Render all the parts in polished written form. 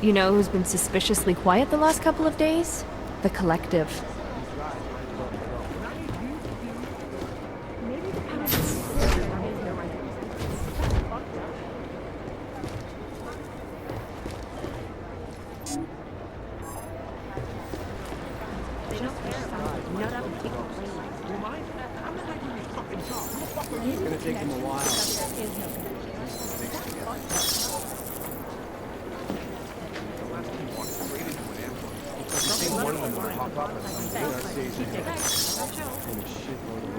You know who's been suspiciously quiet the last couple of days? The Collective. It's gonna take them a while. One of them will pop up at some dark days ahead. And a shitload of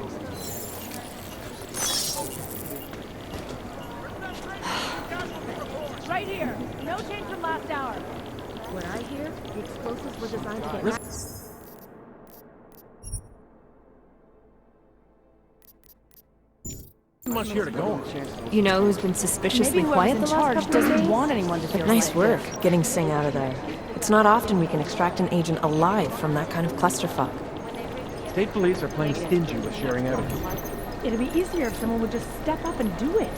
those. Right here. No change from last hour. What I hear, the explosives were designed to get... Much here to go. You know who's been suspiciously Maybe quiet the whoever's in last charge couple of days? doesn't want anyone to feel Nice work, getting Singh out of there. It's not often we can extract an agent alive from that kind of clusterfuck. State police are playing stingy with sharing evidence. It'd be easier if someone would just step up and do it.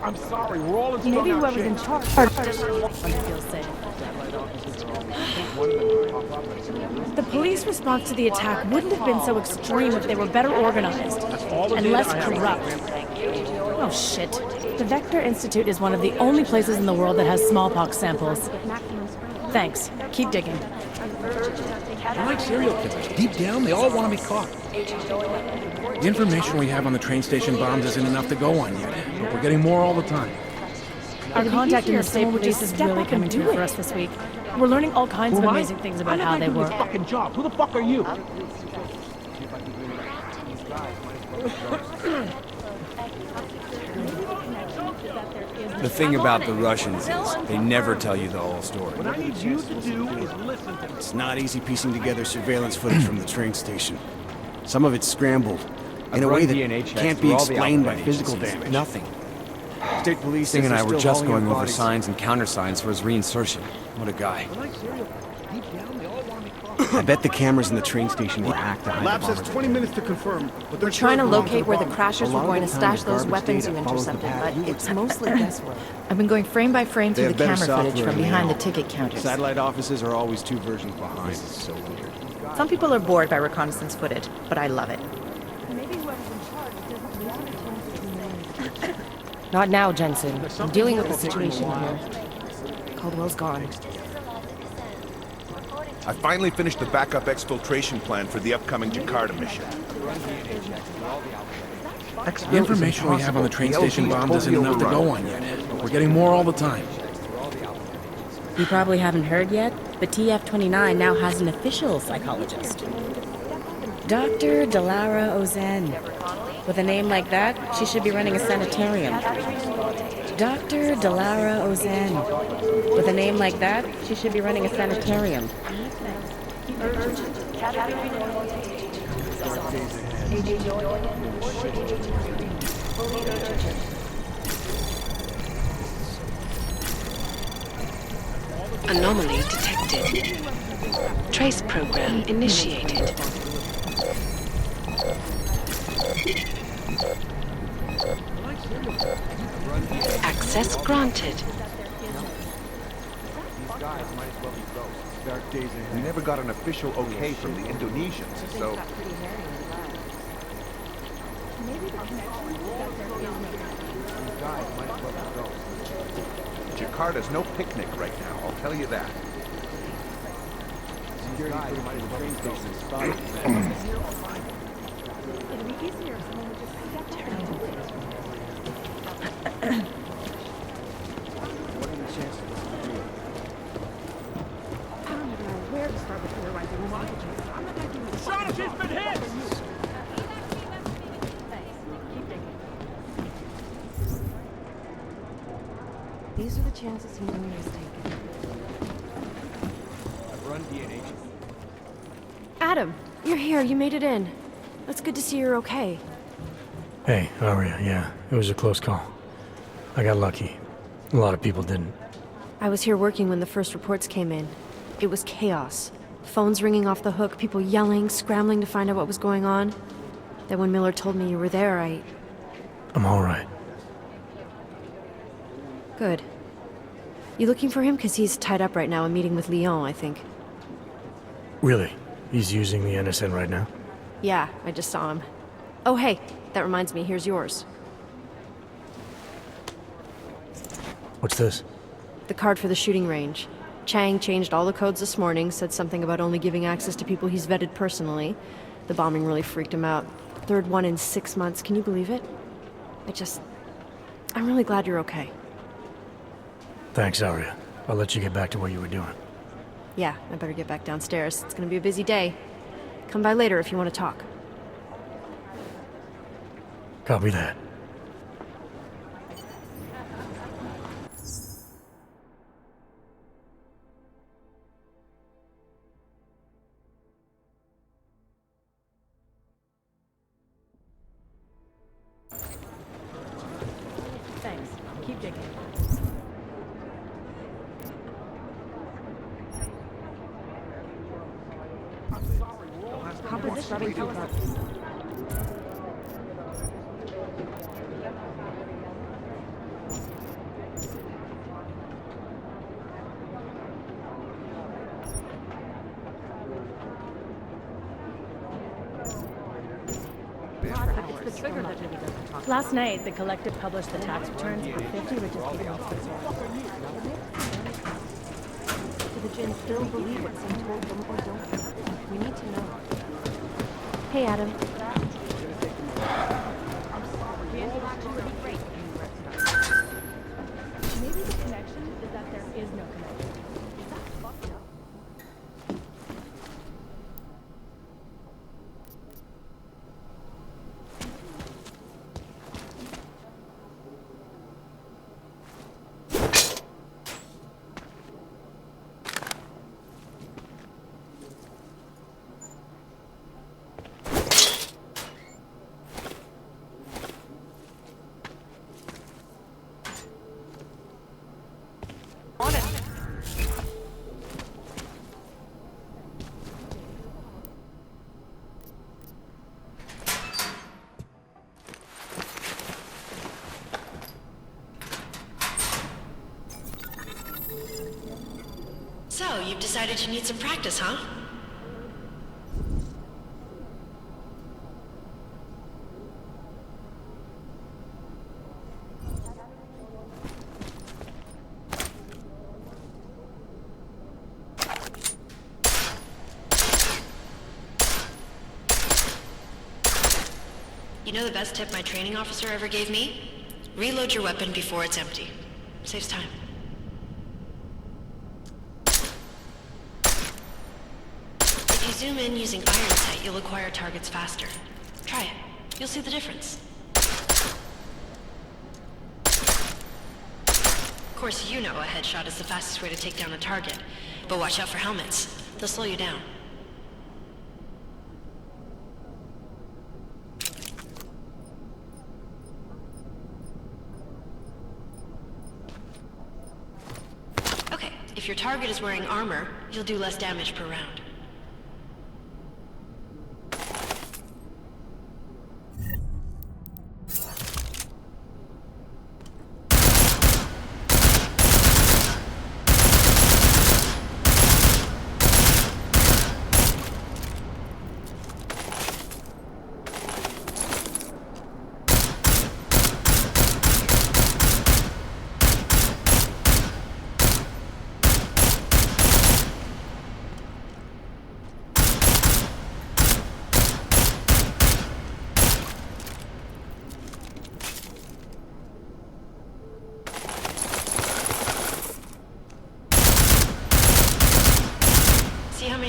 I'm sorry, we're all in Maybe whoever's in charge doesn't want them to feel safe. The police response to the attack wouldn't have been so extreme if they were better organized and less corrupt. Oh shit. The Vector Institute is one of the only places in the world that has smallpox samples. Thanks. Keep digging. They're like serial killers. Deep down, they all want to be caught. The information we have on the train station bombs isn't enough to go on yet, but we're getting more all the time. Our contact in the state police is really coming through for us this week. We're learning all kinds of amazing things about how they work. Fucking job. Who the fuck are you? The thing about the Russians is they never tell you the whole story. What I need you to do is listen to me. It's not easy piecing together surveillance footage from the train station. Some of it's scrambled in a way that can't be explained by physical damage. Nothing. State police Singh and I were just going over bodies. signs and countersigns for his reinsertion. What a guy. I bet the cameras in the train station were hacked to hide Lab the says bomber. 20 minutes to confirm. But We're trying to locate where the crashers were going to stash those weapons you intercepted, but it's mostly guesswork. I've been going frame by frame They through the have better camera footage software from than behind they the know. ticket counters. Satellite offices are always two versions behind. This is so weird. Some people are bored by reconnaissance footage, but I love it. Maybe whoever's in charge doesn't want a chance to be named. Not now, Jensen. I'm dealing with the situation here. Caldwell's gone. I finally finished the backup exfiltration plan for the upcoming Jakarta mission. The information we have on the train station bombs isn't enough to go on yet, but we're getting more all the time. You probably haven't heard yet, but TF-29 now has an official psychologist. Dr. Delara Ozen. With a name like that, she should be running a sanitarium. Dr. Delara Ozen. With a name like that, she should be running a sanitarium. Anomaly detected. Trace program initiated. Access granted. We never got an official okay from the Indonesians, so... Jakarta's no picnic right now, I'll tell you that. It'd be easier if someone would just step up and do it. What are the chances of this to do? I don't even know where to start with theorizing this situation. I'm not gonna give you the Strategy's been hit! Keep digging. These are the chances he knew he was taking. I've run DNA. Adam, you're here. You made it in. It's good to see you're okay. Hey, Aria, yeah, it was a close call. I got lucky. A lot of people didn't. I was here working when the first reports came in. It was chaos. Phones ringing off the hook, people yelling, scrambling to find out what was going on. That when Miller told me you were there, I'm all right. Good. You looking for him? Because he's tied up right now, a meeting with Leon, I think. Really? He's using the NSN right now? Yeah, I just saw him. Oh, hey, that reminds me, here's yours. What's this? The card for the shooting range. Chang changed all the codes this morning, said something about only giving access to people he's vetted personally. The bombing really freaked him out. Third one in 6 months, can you believe it? I'm really glad you're okay. Thanks, Arya. I'll let you get back to what you were doing. Yeah, I better get back downstairs. It's gonna be a busy day. Come by later if you want to talk. Copy that. Thanks. Keep digging. Composition telescope. Last night, the collective published the tax returns for 50 richest people in Switzerland. Do the Jinn still believe what Sam told them or don't? We need to know. Hey, Adam. Maybe the connection is that there is no connection. Is that fucked up? So, you've decided you need some practice, huh? You know the best tip my training officer ever gave me? Reload your weapon before it's empty. Saves time. If you zoom in using iron sight, you'll acquire targets faster. Try it. You'll see the difference. Of course, you know a headshot is the fastest way to take down a target, but watch out for helmets. They'll slow you down. Okay, if your target is wearing armor, you'll do less damage per round.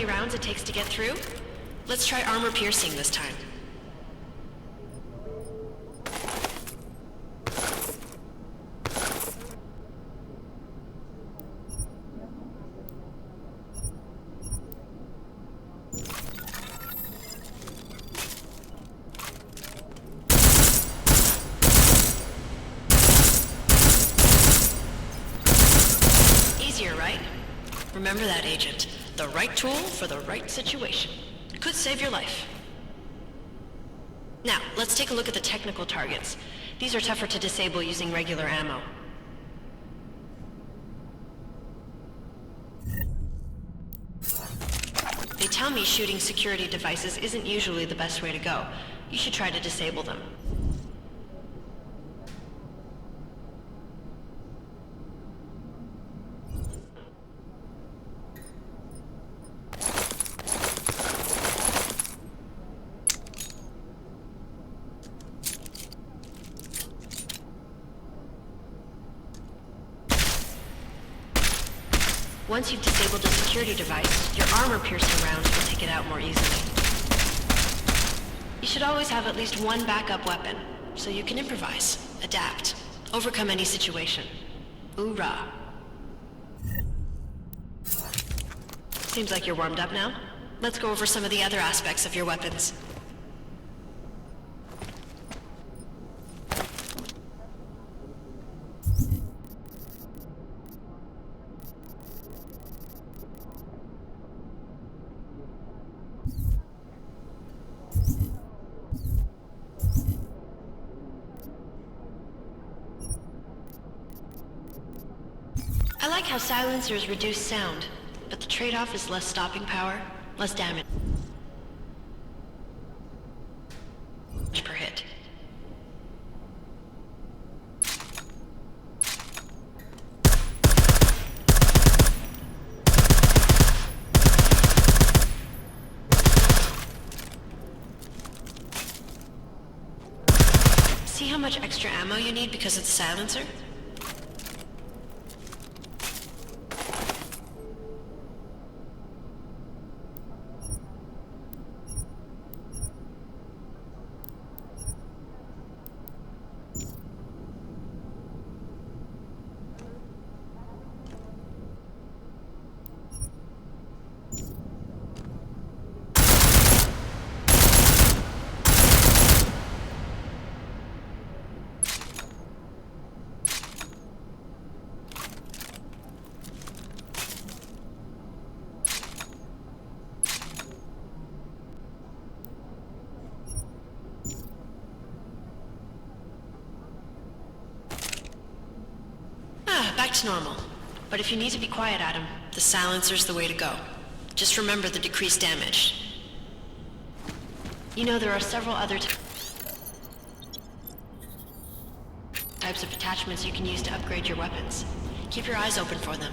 Rounds it takes to get through? Let's try armor piercing this time. Easier, right? Remember that, Agent. The right tool for the right situation. Could save your life. Now, let's take a look at the technical targets. These are tougher to disable using regular ammo. They tell me shooting security devices isn't usually the best way to go. You should try to disable them. Once you've disabled a security device, your armor-piercing rounds will take it out more easily. You should always have at least one backup weapon, so you can improvise, adapt, overcome any situation. Hoorah! Seems like you're warmed up now. Let's go over some of the other aspects of your weapons. I like how silencers reduce sound, but the trade-off is less stopping power, less damage per hit. See how much extra ammo you need because of the silencer? Back to normal. But if you need to be quiet, Adam, the silencer's the way to go. Just remember the decreased damage. You know, there are several other types of attachments you can use to upgrade your weapons. Keep your eyes open for them.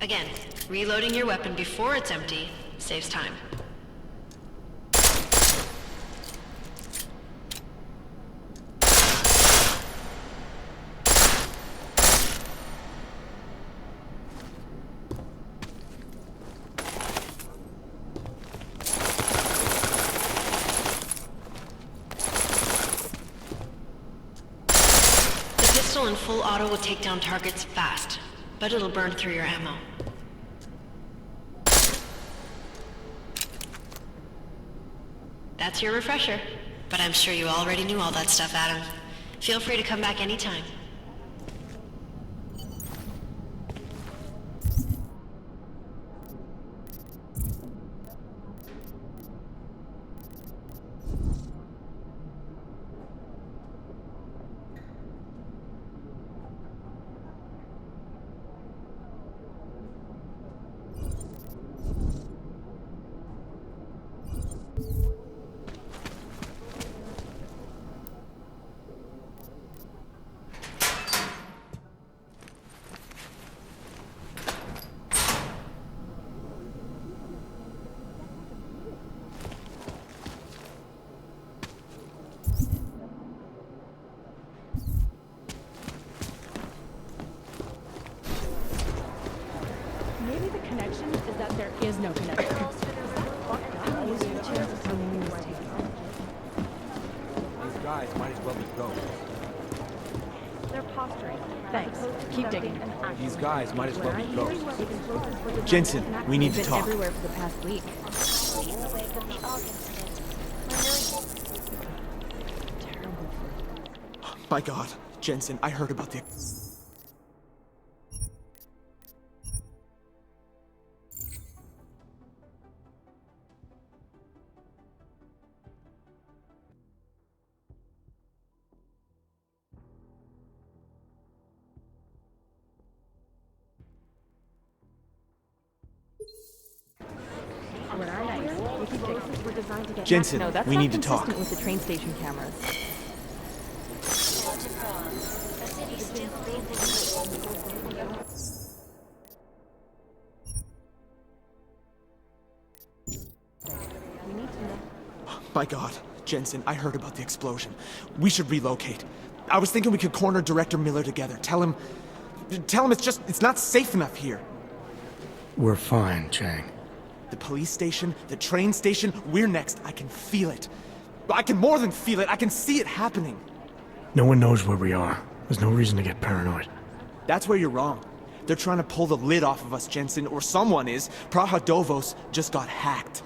Again, reloading your weapon before it's empty saves time. The pistol in full auto will take down targets fast, but it'll burn through your ammo. That's your refresher, but I'm sure you already knew all that stuff, Adam. Feel free to come back anytime. keep digging. These guys might as well be ghosts. Jensen, we need to talk. Everywhere for the past week. My God, Jensen, I heard about the... Jensen, No, that's we not need to talk. consistent with the train station cameras. My God, Jensen, I heard about the explosion. We should relocate. I was thinking we could corner Director Miller together. Tell him it's not safe enough here. We're fine, Chang. The police station, the train station, we're next. I can feel it. I can more than feel it. I can see it happening. No one knows where we are. There's no reason to get paranoid. That's where you're wrong. They're trying to pull the lid off of us, Jensen, or someone is. Praha-Dovos just got hacked.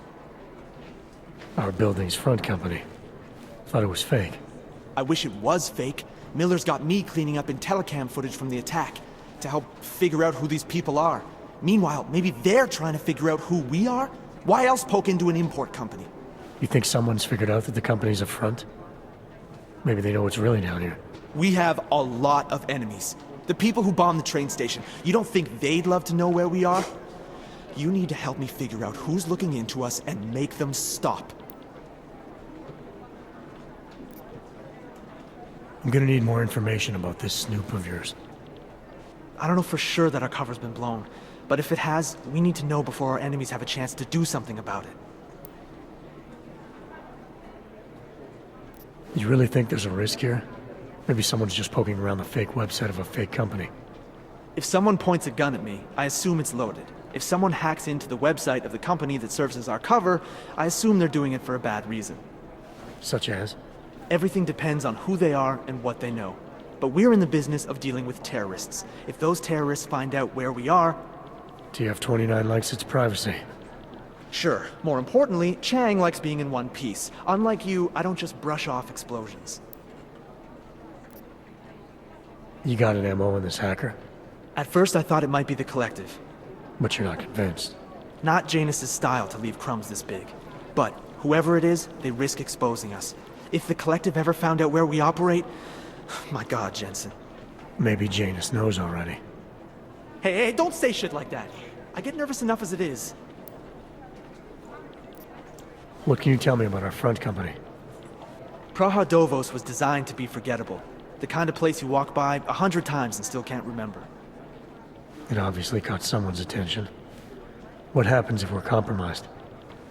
Our building's front company. Thought it was fake. I wish it was fake. Miller's got me cleaning up IntelliCam footage from the attack to help figure out who these people are. Meanwhile, maybe they're trying to figure out who we are? Why else poke into an import company? You think someone's figured out that the company's a front? Maybe they know what's really down here. We have a lot of enemies. The people who bombed the train station. You don't think they'd love to know where we are? You need to help me figure out who's looking into us and make them stop. I'm gonna need more information about this snoop of yours. I don't know for sure that our cover's been blown, but if it has, we need to know before our enemies have a chance to do something about it. You really think there's a risk here? Maybe someone's just poking around the fake website of a fake company. If someone points a gun at me, I assume it's loaded. If someone hacks into the website of the company that serves as our cover, I assume they're doing it for a bad reason. Such as? Everything depends on who they are and what they know. But we're in the business of dealing with terrorists. If those terrorists find out where we are... TF-29 likes its privacy. Sure. More importantly, Chang likes being in one piece. Unlike you, I don't just brush off explosions. You got an MO in this hacker? At first I thought it might be the Collective. But you're not convinced. Not Janus's style to leave crumbs this big. But whoever it is, they risk exposing us. If the Collective ever found out where we operate... My God, Jensen. Maybe Janus knows already. Hey, don't say shit like that. I get nervous enough as it is. What can you tell me about our front company? Praha-Dovos was designed to be forgettable. The kind of place you walk by 100 times and still can't remember. It obviously caught someone's attention. What happens if we're compromised?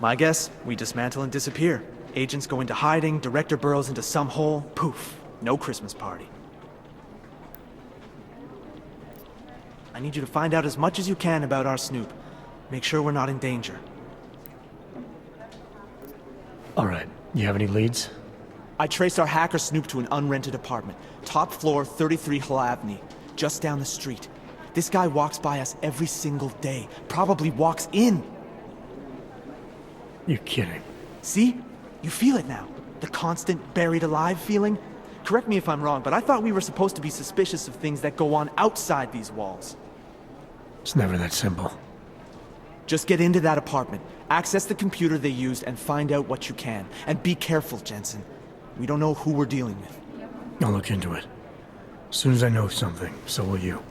My guess, we dismantle and disappear. Agents go into hiding, Director burrows into some hole, poof, no Christmas party. I need you to find out as much as you can about our snoop. Make sure we're not in danger. All right, you have any leads? I traced our hacker snoop to an unrented apartment. Top floor, 33 Hlavny, just down the street. This guy walks by us every single day. Probably walks in. You're kidding. See? You feel it now. The constant buried alive feeling. Correct me if I'm wrong, but I thought we were supposed to be suspicious of things that go on outside these walls. It's never that simple. Just get into that apartment, access the computer they used, and find out what you can. And be careful, Jensen. We don't know who we're dealing with. I'll look into it. As soon as I know something, so will you.